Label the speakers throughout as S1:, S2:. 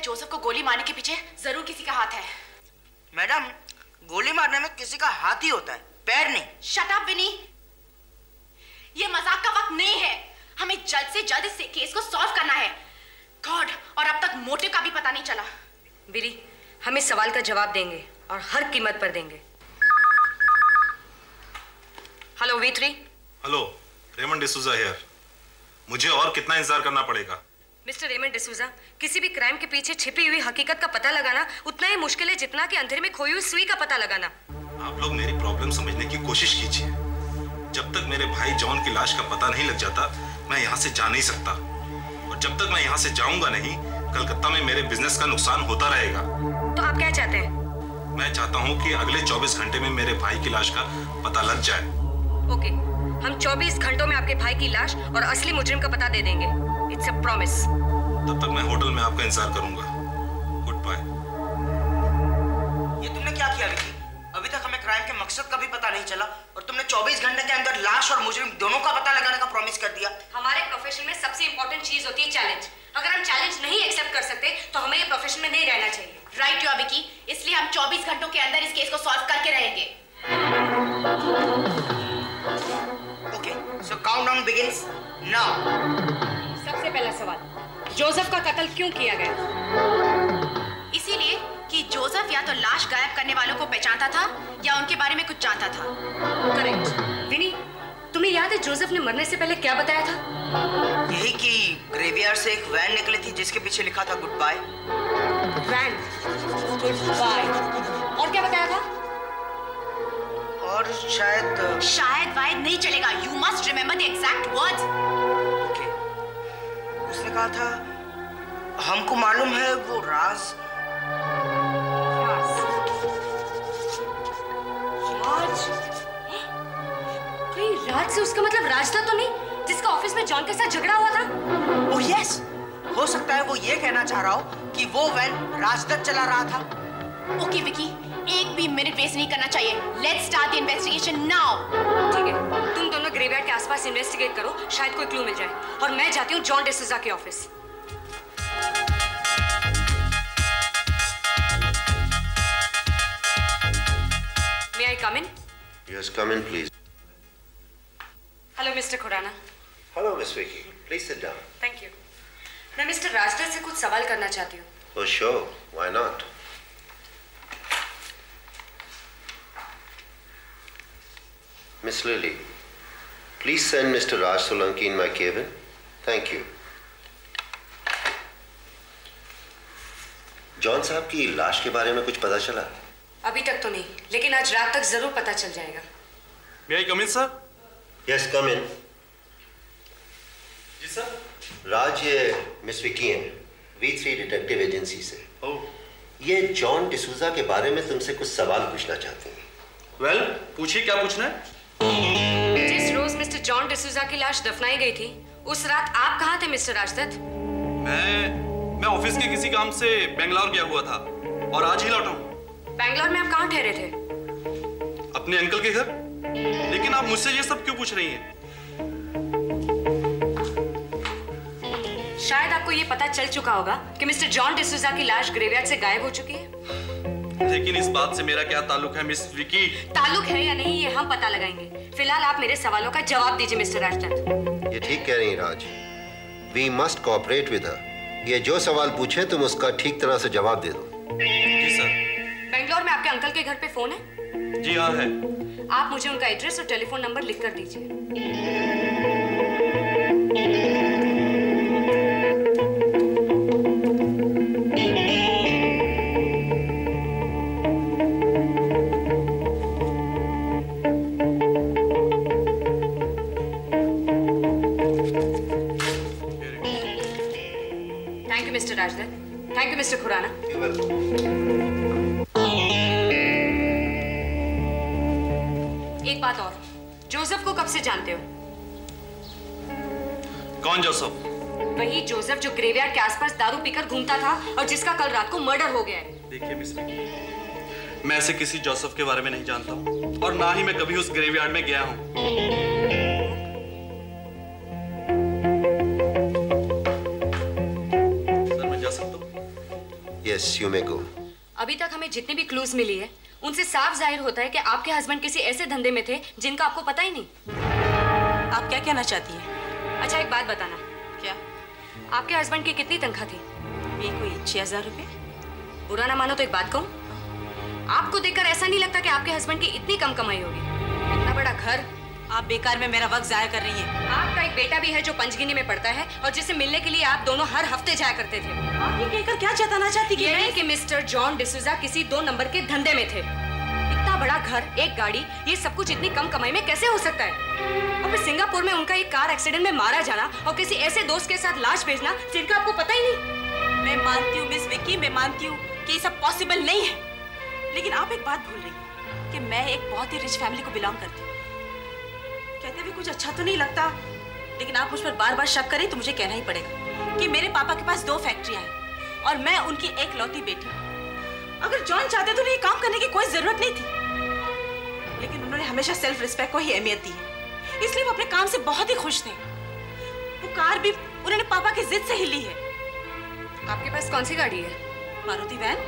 S1: Joseph को गोली मारने के पीछे जरूर किसी का हाथ है।
S2: मैडम, गोली मारने में किसी का हाथ ही होता है, पैर नहीं।
S1: शट अप विनी, ये मजाक का वक्त नहीं है। हमें जल्द से जल्द इस केस को सॉल्व करना है। गॉड, और अब तक मोटिव का भी पता नहीं चला।
S3: बिली, हम इस सवाल का जवाब देंगे और हर कीमत पर देंगे। Hello V3।
S4: Hello, Raymond D'Souza here. मुझे और कितना इंतजार करना पड़ेगा?
S3: मिस्टर रेमंड डिसूजा, किसी भी क्राइम के पीछे छिपी हुई हकीकत का पता लगाना उतना ही मुश्किल है जितना कि अंधेरे में खोई हुई सुई का पता लगाना।
S4: आप लोग मेरी प्रॉब्लम समझने की कोशिश कीजिए। जब तक मेरे भाई जॉन की लाश का पता नहीं लग जाता, मैं यहाँ से जा नहीं सकता। और जब तक मैं यहाँ से जाऊंगा नहीं, कलकत्ता में मेरे बिजनेस का नुकसान होता रहेगा।
S3: तो आप क्या चाहते हैं?
S4: मैं चाहता हूँ कि अगले 24 घंटे में मेरे भाई की लाश का पता लग जाए।
S3: ओके, हम 24 घंटों में आपके भाई की लाश और असली मुजरिम का पता दे देंगे। It's a promise.
S4: तब तक मैं होटल में आपका इंतजार करूंगा। Good bye.
S2: ये तुमने क्या किया विकी? अभी तक हमें क्राइम के मकसद का भी पता नहीं चला और तुमने 24 घंटे के अंदर लाश और मुजरिम दोनों का पता लगाने का प्रॉमिस कर दिया।
S3: हमारे प्रोफेशन में सबसे इंपॉर्टेंट चीज होती है चैलेंज। अगर हम चैलेंज नहीं एक्सेप्ट कर सकते तो हमें ये प्रोफेशन में नहीं रहना चाहिए।
S1: राइट यू विकी, इसलिए हम 24 घंटों के अंदर इस केस को सॉल्व करके रहेंगे।
S2: ओके, सो काउंटडाउन बिगिंस नाउ।
S3: सबसे पहला सवाल, जोसेफ का कत्ल क्यों किया गया?
S1: इसीलिए कि जोसेफ या तो लाश गायब करने वालों को पहचानता था या उनके बारे में कुछ जानता था।
S3: करेक्ट। विनी, तुम्हें याद है जोसेफ ने मरने से पहले क्या बताया था?
S2: यही कि ग्रेवयार्ड से एक वैन निकली थी जिसके पीछे लिखा था गुड बाय।
S3: वैन, गुड बाय। और क्या बताया था?
S2: और शायद
S1: वायद नहीं चलेगा। You must remember the exact words.
S2: Okay, उसने कहा था हमको मालूम है वो राज।
S3: राज से उसका मतलब राज था तो नहीं, जिसका ऑफिस में जॉन के साथ झगड़ा हुआ था?
S2: ओह यस, हो सकता है वो ये कहना चाह रहा हो कि वो वैन राजदत्त चला रहा था।
S1: ओके विकी, एक भी मिनट वेस्ट नहीं करना चाहिए। Let's start the investigation now.
S3: ठीक है, तुम दोनों ग्रेवयार्ड के आसपास इन्वेस्टिगेट करो, शायद कोई क्लू मिल जाए। और मैं जाती हूँ जॉन डिसूजा के office. May I come in?
S5: Yes, come in, please.
S3: Hello, Mr. Khurana.
S5: Hello, Miss Vicky. Please sit down.
S3: Thank you. मैं मिस्टर राजदत्त से कुछ सवाल करना चाहती हूँ।
S5: Oh, sure. Why not? Miss Lily, please send Mr. Raj Solanki in my cabin. Thank you. John साहब की लाश के बारे में कुछ पता चला?
S3: अभी तक तो नहीं, लेकिन आज रात तक जरूर पता चल जाएगा।
S4: May I come in, sir?
S5: Yes, come in.
S4: जी सर।
S5: राज, ये मिस विकी हैं, V3 डिटेक्टिव एजेंसी से।
S4: ओह।
S5: ये जॉन डिसूजा के बारे में तुमसे कुछ सवाल पूछना चाहते हैं।
S4: वेल, पूछिए क्या पूछना है?
S3: जिस रोज मिस्टर जॉन डिसूजा की लाश दफनाई गई थी, उस रात आप कहाँ थे मिस्टर राजदत्त?
S4: मैं ऑफिस के किसी काम से बेंगलोर गया हुआ था और आज ही लौटा हूँ।
S3: बैंगलोर में आप कहाँ ठहरे थे?
S4: अपने अंकल के घर। लेकिन आप मुझसे ये सब क्यों पूछ रही हैं?
S3: शायद आपको ये पता चल चुका होगा कि मिस्टर जॉन डिसूजा की लाश ग्रेवयार्ड से गायब हो चुकी है।
S4: लेकिन इस बात से मेरा क्या ताल्लुक है मिस विकी?
S3: ताल्लुक है या नहीं ये हम पता लगाएंगे। फिलहाल आप मेरे सवालों का जवाब दीजिए मिस्टर राजदत्त।
S5: ये ठीक कह रही हैं Raj. We must cooperate with her. ये जो सवाल पूछे तुम उसका ठीक तरह से जवाब दे दो।
S4: जी सर।
S3: बेंगलोर में आपके अंकल के घर पे फोन है?
S4: जी हाँ है।
S3: आप मुझे उनका एड्रेस और टेलीफोन नंबर लिख कर दीजिए। Thank you mister Rajdutt. Thank you mister Khurana. एक बात और, जोसेफ को कब से जानते हो?
S4: कौन जोसेफ?
S3: वही जोसेफ जो ग्रेवयार्ड के आसपास दारू पीकर घूमता था और जिसका कल रात को मर्डर हो गया है।
S4: देखिए मिस विकी, मैं ऐसे किसी जोसेफ के बारे में नहीं जानता हूँ और ना ही मैं कभी उस ग्रेवयार्ड में गया हूँ। सर, मैं जा सकता हूँ?
S5: Yes, you may go.
S3: अभी तक हमें जितनी भी क्लूज मिली है उनसे साफ जाहिर होता है कि आपके हस्बैंड किसी ऐसे धंधे में थे जिनका आपको पता ही नहीं।
S6: आप क्या कहना चाहती हैं?
S3: अच्छा एक बात बताना,
S6: क्या?
S3: आपके हस्बैंड की कितनी तनख्वाह थी?
S6: ये कोई 6,000 रुपये।
S3: बुरा ना मानो तो एक बात कहूँ, आपको देखकर ऐसा नहीं लगता कि आपके हस्बैंड की इतनी कम कमाई होगी। इतना बड़ा घर।
S6: आप बेकार में मेरा वक्त जाया कर रही हैं।
S3: आपका एक बेटा भी है जो पंचगिनी में पढ़ता है और जिसे मिलने के लिए आप दोनों हर हफ्ते जाया करते थे।
S6: आप ये कहकर क्या जताना चाहती कि
S3: यही कि मिस्टर जॉन डिसूजा किसी 2 नंबर के धंधे में थे। इतना बड़ा घर, एक गाड़ी, ये सब कुछ इतनी कम कमाई में कैसे हो सकता है? और फिर सिंगापुर में उनका एक कार एक्सीडेंट में मारा जाना और किसी ऐसे दोस्त के साथ लाश भेजना जिनका आपको पता ही नहीं।
S6: मैं मानती हूँ मिस विक्की, मैं मानती हूँ कि ये सब पॉसिबल नहीं है, लेकिन आप एक बात भूल रही हैं कि मैं एक बहुत ही रिच फैमिली को बिलोंग करती हूँ। कहते हुए कुछ अच्छा तो नहीं लगता, लेकिन आप मुझ पर बार बार शक करें तो मुझे कहना ही पड़ेगा कि मेरे पापा के पास 2 फैक्ट्रियां हैं और मैं उनकी एक लौती बेटी। अगर जॉन चाहते तो उन्हें काम करने की कोई जरूरत नहीं थी, लेकिन उन्होंने हमेशा सेल्फ रिस्पेक्ट को ही अहमियत दी है, इसलिए वो अपने काम से बहुत ही खुश थे। वो कार भी उन्होंने पापा की जिद से ही ली है।
S3: आपके पास कौन सी गाड़ी है?
S6: मारुति वैन।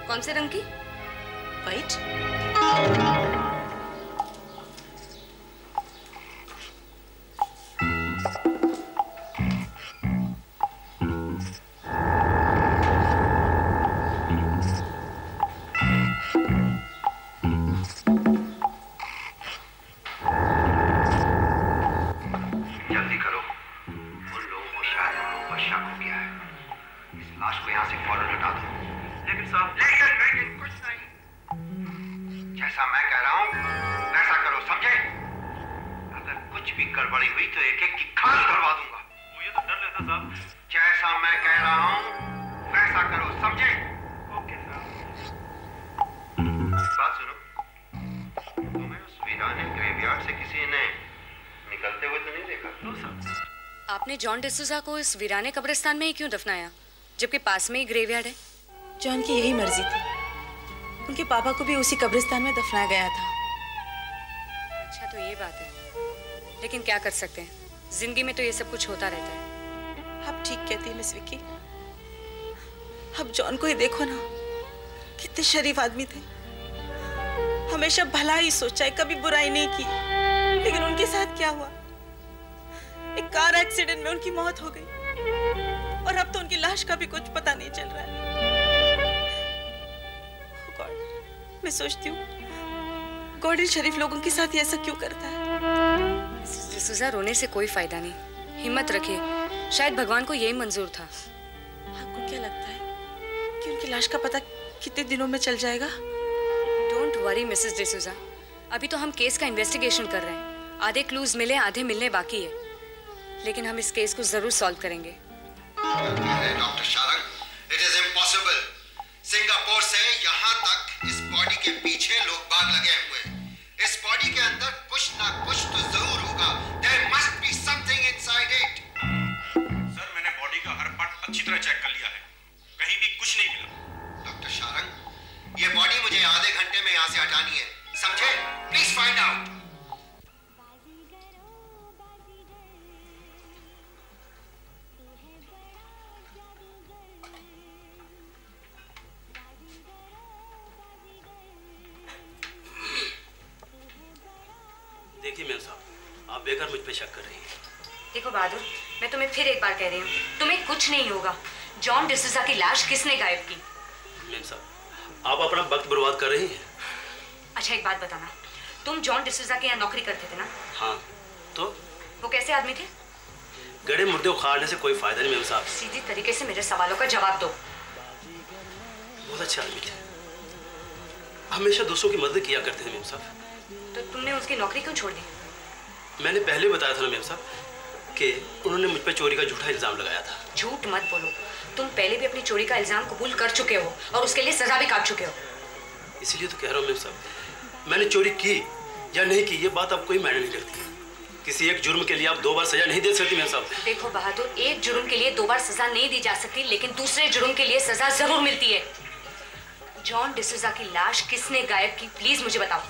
S3: कौन से रंग की?
S6: वाइट।
S7: जल्दी करो, उन लोगों को शायद हम लोगों पर शक हो गया है। इस लाश को यहाँ से फौरन हटा दो। लेकिन साहब, लेकिन कुछ नहीं। जैसा मैं कह रहा हूँ वैसा करो, समझे? अगर कुछ भी गड़बड़ी हुई तो एक एक की खाल करवा दूंगा। मुझे तो डर लगता साहब। जैसा मैं कह रहा हूँ वैसा करो, समझे? ओके साहब। बात सुनो, तुम्हें उस वीराने ग्रेवयार्ड से किसी ने निकलते हुए तो नहीं देखा? No sir.
S3: आपने जॉन डिसूजा को इस वीराने कब्रिस्तान में ही क्यों दफनाया, जबकि पास में ही ग्रेवयार्ड है?
S6: जॉन की यही मर्जी थी। उनके पापा को भी उसी कब्रिस्तान में दफनाया गया था।
S3: अच्छा तो ये बात है, लेकिन क्या कर सकते हैं, जिंदगी में तो ये सब कुछ होता रहता है।
S6: आप ठीक कहती हैं मिस विक्की। अब जॉन को ही देखो ना, कितने शरीफ आदमी थे, हमेशा भला ही सोचा है, कभी बुराई नहीं की। लेकिन उनके साथ क्या हुआ? एक कार एक्सीडेंट में उनकी मौत हो गई और अब तो उनकी लाश का भी कुछ पता नहीं चल रहा है। गॉड, मैं सोचती हूँ गॉड इन शरीफ लोगों के साथ ये ऐसा क्यों करता है?
S3: डिसूजा, रोने से कोई फायदा नहीं, हिम्मत रखिए, शायद भगवान को यही मंजूर था।
S6: आपको क्या लगता है कि उनकी लाश का पता कितने दिनों में चल जाएगा?
S3: डोंट वरी मिसेस डिसूजा, अभी तो हम केस का इन्वेस्टिगेशन कर रहे हैं। आधे क्लूज मिले, आधे मिलने बाकी है, लेकिन हम इस केस को जरूर सॉल्व करेंगे।
S5: Doctor Sharang, it is impossible. Singapore से यहाँ तक इस बॉडी के पीछे लोग बाग लगे हुए हैं। इस बॉडी के अंदर कुछ ना कुछ तो जरूर होगा। There must be something inside it.
S8: Sir, मैंने बॉडी का हर पार्ट अच्छी तरह चेक कर लिया है, कहीं भी कुछ नहीं मिला।
S5: डॉक्टर शारंग, ये बॉडी मुझे आधे घंटे में यहाँ से हटानी है, समझे? Please find out.
S9: देखिए मैम साहब, आप बेकार मुझ पे शक कर रही हैं।
S3: देखो बहादुर, मैं तुम्हें फिर एक बार कह रही हूँ, तुम्हें कुछ नहीं होगा। जॉन डिसूजा की लाश किसने गायब की?
S9: मैम साहब, आप अपना वक्त बर्बाद कर रही हैं।
S3: अच्छा एक बात बताना, तुम जॉन डिसूजा के यहाँ नौकरी करते थे ना?
S9: हाँ, तो
S3: वो कैसे आदमी थे?
S9: गड़े मुर्दे उखाड़ने से कोई फायदा नहीं मैम साहब।
S3: सीधी तरीके से मेरे सवालों का जवाब दो।
S9: बहुत अच्छे आदमी थे, हमेशा दूसरों की मदद किया करते थे मैम साहब।
S3: तो तुमने उसकी नौकरी क्यों छोड़ दी?
S9: मैंने पहले बताया था ना मैम साहब कि उन्होंने मुझ पर चोरी का झूठा इल्जाम लगाया था।
S3: झूठ मत बोलो, तुम पहले भी अपनी चोरी का इल्जाम कबूल कर चुके हो और उसके लिए सजा भी काट चुके हो।
S9: इसलिए तो कह रहा हूँ मैम साहब, मैंने चोरी की या नहीं की ये बात अब कोई मायने नहीं रखती। किसी एक जुर्म के लिए आप 2 बार सजा नहीं दे सकती मैम साहब।
S3: देखो बहादुर, एक जुर्म के लिए 2 बार सजा नहीं दी जा सकती, लेकिन दूसरे जुर्म के लिए सजा जरूर मिलती है। जॉन डिसूजा की लाश किसने गायब की, प्लीज मुझे बताओ।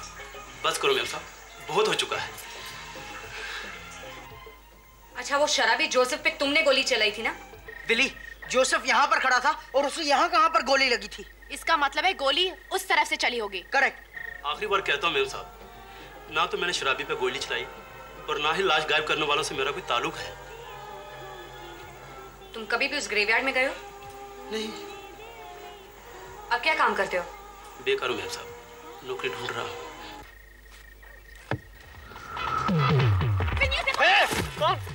S9: बस करो मैम साहब, बहुत हो चुका है।
S3: अच्छा, वो शराबी जोसेफ पे तुमने गोली चलाई थी ना?
S2: बिली, जोसेफ यहाँ पर खड़ा था और उसे यहाँ कहाँ पर गोली लगी थी?
S1: इसका मतलब है गोली उस तरफ से चली होगी।
S2: करेक्ट।
S9: आखिरी बार कहता हूँ मेम साहब, ना तो मैंने शराबी पे गोली चलाई और ना ही लाश गायब करने वालों से मेरा कोई ताल्लुक है।
S3: तुम कभी भी उस ग्रेवयार्ड में गए हो?
S9: नहीं।
S3: अब क्या काम करते हो?
S9: बेकार हूँ मेम साहब, नौकरी ढूंढ रहा हूँ।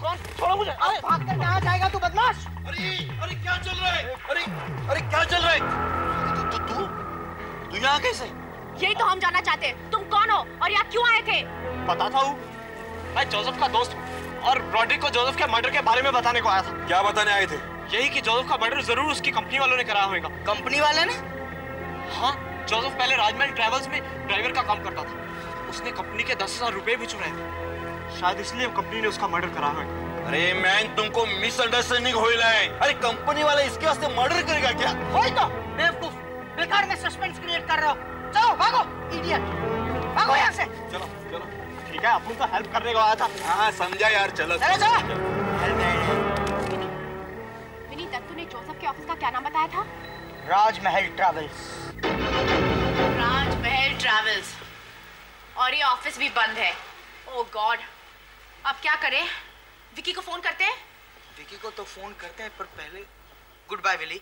S2: कौन? छोड़ो मुझे। अरे भाग कर कहाँ जाएगा तू बदमाश?
S10: अरे क्या चल रहा है? अरे क्या चल रहा है? तू यहाँ कैसे?
S1: यही तो हम जानना चाहते हैं, तुम कौन हो और यहाँ क्यों आए थे?
S10: बताता हूँ, मैं जोसेफ का दोस्त हूँ और रॉड्रिक को जोसेफ के मर्डर के बारे में बताने को आया था।
S8: क्या बताने आए थे?
S10: यही कि जोसेफ का मर्डर जरूर उसकी कंपनी वालों ने करा होगा।
S2: कंपनी वाले ने?
S10: हाँ, जोसेफ पहले राजमहल ट्रैवल्स में ड्राइवर का काम करता था। उसने कंपनी के 10,000 रुपए भी चुराए थे, शायद इसलिए कंपनी ने उसका मर्डर करा है।
S8: अरे मैन, तुमको मिसअंडरस्टैंडिंग हो रहा है। अरे कंपनी वाला इसके वास्ते मर्डर करेगा क्या?
S2: वही तो बेवकूफ, बेकार में सस्पेंस क्रिएट कर रहे हो। चलो भागो इडियट, भागो यहाँ से।
S8: चलो
S10: ठीक है, अपन तो हेल्प करने को आया था।
S8: हाँ समझा यार, चलो।
S1: विनी, दत्तू ने जोसेफ के ऑफिस का क्या नाम बताया था?
S2: राजमहल ट्रैवल्स।
S1: राजमहल ट्रैवल्स, और ये ऑफिस भी बंद है। ओह गॉड, अब क्या करें? विकी को फोन करते हैं?
S2: विकी को तो फोन करते हैं, पर पहले गुड बाय विली।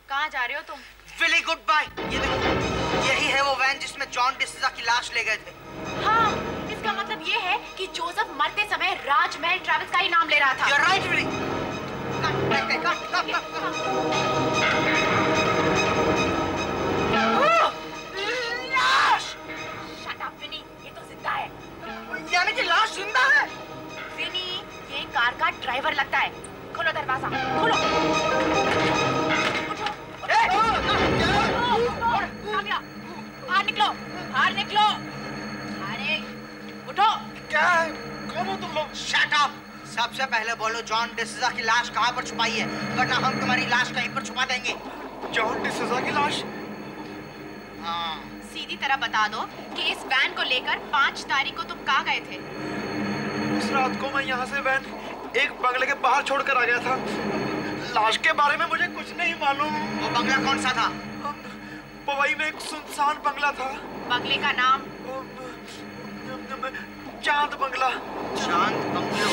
S1: कहाँ जा रहे हो तुम?
S2: Willy good bye. ये देखो, यही है वो वैन जिसमें जॉन डिसूजा की लाश ले गए थे।
S1: हाँ, इसका मतलब ये है कि जोसेफ मरते समय राजमहल ट्रैवल्स का ही नाम ले रहा था।
S2: You're right, Willy.
S1: Shut up, Winnie, ये तो जिंदा है।
S2: यानी कि लाश जिंदा है?
S1: विनी, ये कार का ड्राइवर लगता है। खोलो दरवाजा, खोलो। बाहर निकलो, बाहर निकलो। अरे उठो।
S2: क्या है? कौन हो तुम लोग? Shut up! सबसे पहले बोलो जॉन डिसूजा की लाश कहाँ पर छुपाई है, वरना हम तुम्हारी लाश कहीं पर छुपा देंगे।
S10: जॉन डिसूजा की लाश?
S2: हाँ।
S1: सीधी तरह बता दो कि इस वैन को लेकर 5 तारीख को तुम कहाँ गए थे?
S10: उस रात को मैं यहाँ से वैन एक बंगले के बाहर छोड़कर आ गया था। लाश के बारे में मुझे कुछ नहीं मालूम।
S2: वो बंगला कौन सा था?
S10: पवई में एक सुनसान बंगला था।
S1: बंगले का नाम?
S10: चांद बंगला।
S2: चांद बंगला।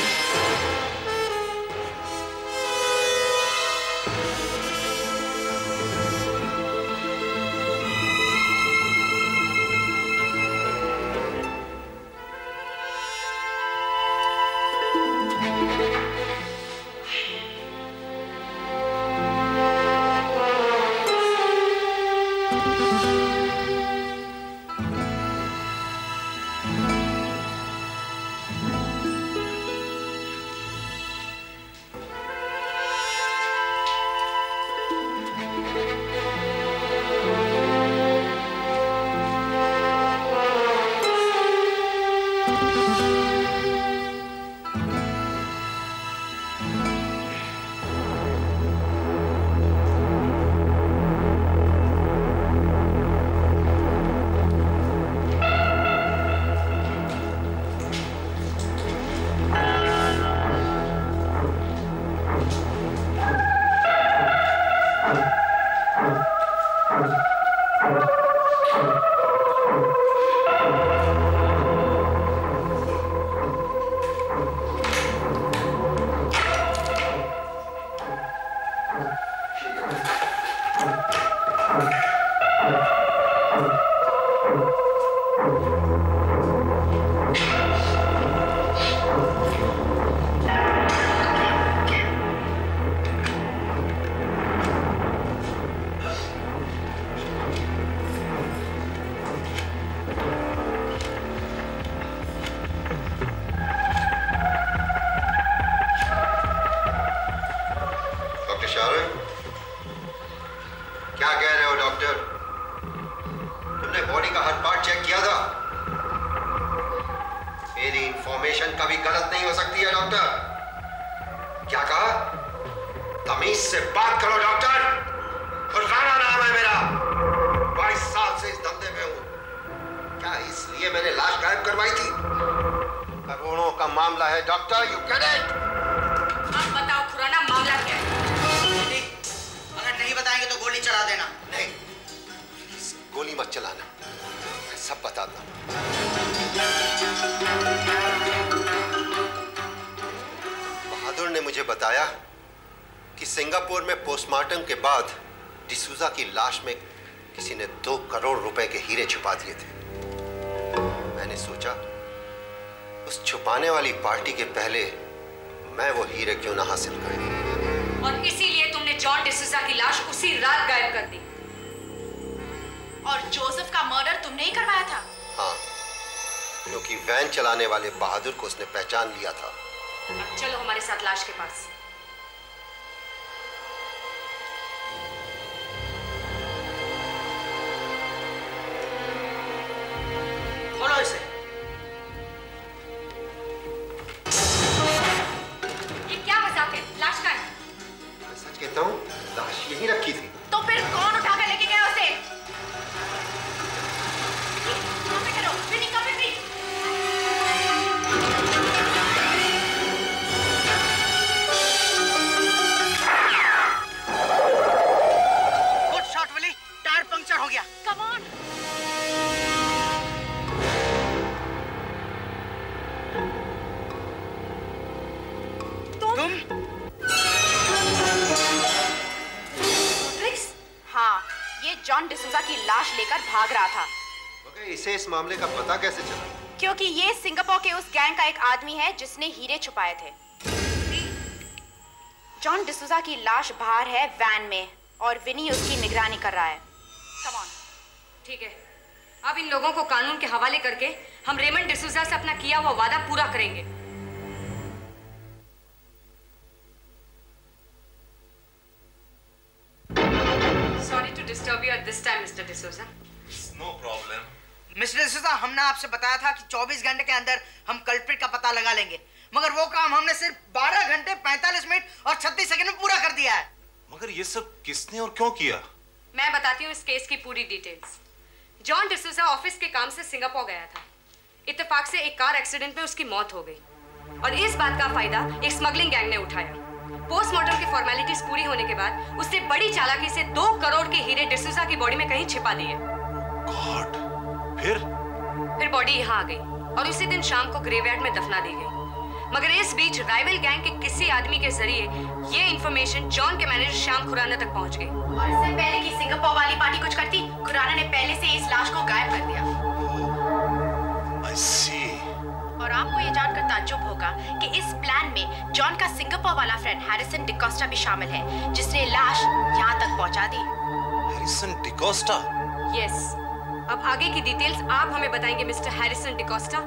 S5: मामला है डॉक्टर, यू गेट इट? मत चलाना, मैं सब बताता हूँ। बहादुर ने मुझे बताया कि सिंगापुर में पोस्टमार्टम के बाद डिसूजा की लाश में किसी ने 2 करोड़ रुपए के हीरे छुपा दिए थे। मैंने सोचा उस छुपाने वाली पार्टी के पहले मैं वो हीरे क्यों ना हासिल करूं।
S3: और इसीलिए तुमने जॉन डिसूजा की लाश उसी रात गायब कर दी।
S1: और जोसेफ का मर्डर तुमने ही करवाया था?
S5: हाँ, क्योंकि वैन चलाने वाले बहादुर को उसने पहचान लिया था।
S3: अब चलो हमारे साथ लाश के पास।
S2: खोलो इसे।
S3: ये क्या मजाक है? लाश कहाँ है?
S5: मैं सच कहता हूँ, लाश यहीं रखी थी।
S1: तो फिर कौन उठा कर लेके गया उसे? Winnie, come with me.
S2: Good shot Willy, tyre puncture हो गया।
S1: Come on.
S2: तुम?
S1: हाँ, ये जॉन डिसूजा की लाश लेकर भाग रहा था।
S5: मगर इसे इस मामले का पता कैसे चला?
S1: क्योंकि ये सिंगापुर के उस गैंग का एक आदमी है जिसने हीरे छुपाए थे। जॉन डिसूजा की लाश बाहर है वैन में और विनी उसकी निगरानी कर रहा है। Come on.
S3: ठीक है, अब इन लोगों को कानून के हवाले करके हम रेमंड डिसूजा से अपना किया हुआ वादा पूरा करेंगे। Sorry to disturb you at this time, Mr. D'Souza.
S4: No problem.
S2: Mister D'Souza, हमने आपसे बताया था कि 24 घंटे के अंदर हम कल्प्रिट का पता लगा लेंगे, मगर वो काम हमने सिर्फ 12 घंटे 45 मिनट और 36 सेकंड में पूरा कर दिया है।
S4: मगर ये सब किसने और क्यों किया?
S3: मैं बताती हूँ इस केस की पूरी डिटेल्स। जॉन डिसूजा ऑफिस के काम से सिंगापुर गया था। इत्तेफाक से एक कार एक्सीडेंट में उसकी मौत हो गई और इस बात का फायदा एक स्मगलिंग गैंग ने उठाया। पोस्टमार्टम की फॉर्मेलिटीज पूरी होने के बाद उसने बड़ी चालाकी से 2 करोड़ के हीरे डिसूजा की बॉडी में कहीं छिपा दिए।
S4: गॉड, फिर
S3: बॉडी यहाँ आ गई और उसी दिन शाम को ग्रेवयार्ड में दफना दी गई। मगर इस बीच राइवल गैंग के किसी आदमी के जरिए ये इंफॉर्मेशन जॉन के मैनेजर श्याम खुराना तक पहुंच गई।
S1: और इससे पहले कि सिंगापुर वाली पार्टी कुछ करती, खुराना ने पहले से इस लाश को गायब कर दिया।
S4: I see.
S1: और आपको ये जानकर ताज्जुब होगा कि इस प्लान में जॉन का सिंगापुर वाला फ्रेंड हैरिसन डिकोस्टा भी शामिल है, जिसने लाश यहाँ तक पहुँचा दी।
S4: हैरिसन डिकोस्टा?
S3: यस। अब आगे की डिटेल्स आप हमें बताएंगे मिस्टर हैरिसन डिकोस्टा।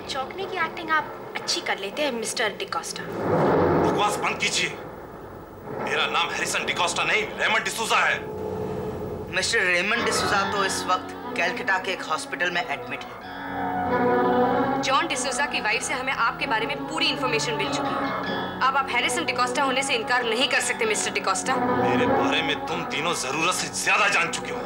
S1: चौंकने की एक्टिंग आप अच्छी कर लेते हैं मिस्टर डिकोस्टा।
S4: बकवास बंद कीजिए। मेरा नाम हैरिसन डिकोस्टा नहीं, रेमंड डिसूजा है।
S2: मिस्टर रेमंड डिसूजा तो इस वक्त कैलकाटा के एक हॉस्पिटल में एडमिट है।
S3: जॉन डिसूजा की वाइफ से हमें आपके बारे में पूरी इंफॉर्मेशन मिल चुकी है। अब आप हैरिसन डिकोस्टा होने से इनकार नहीं कर सकते मिस्टर डिकोस्टा।
S4: मेरे बारे में तुम तीनों जरूरत से ज्यादा जान चुके हो।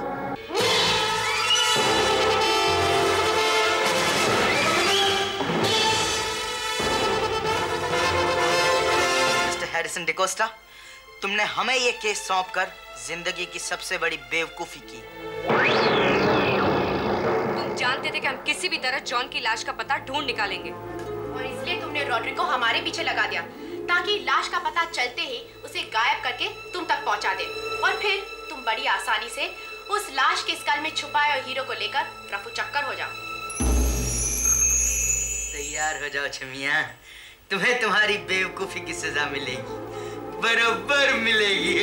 S2: मिस्टर हैरिसन डिकोस्टा, तुमने हमें ये केस सौंपकर जिंदगी की सबसे बड़ी बेवकूफी की।
S3: तुम जानते थे कि हम किसी भी तरह जॉन की लाश का पता ढूंढ निकालेंगे
S1: और इसलिए तुमने रॉड्रिगो हमारे पीछे लगा दिया ताकि लाश का पता चलते ही उसे गायब करके तुम तक पहुंचा दे और फिर तुम बड़ी आसानी से उस लाश के स्कल में छुपाए और हीरो को लेकर रफू चक्कर हो जाओ।
S2: तैयार हो जाओ छमिया, तुम्हें तुम्हारी बेवकूफी की सजा मिलेगी, बराबर मिलेगी।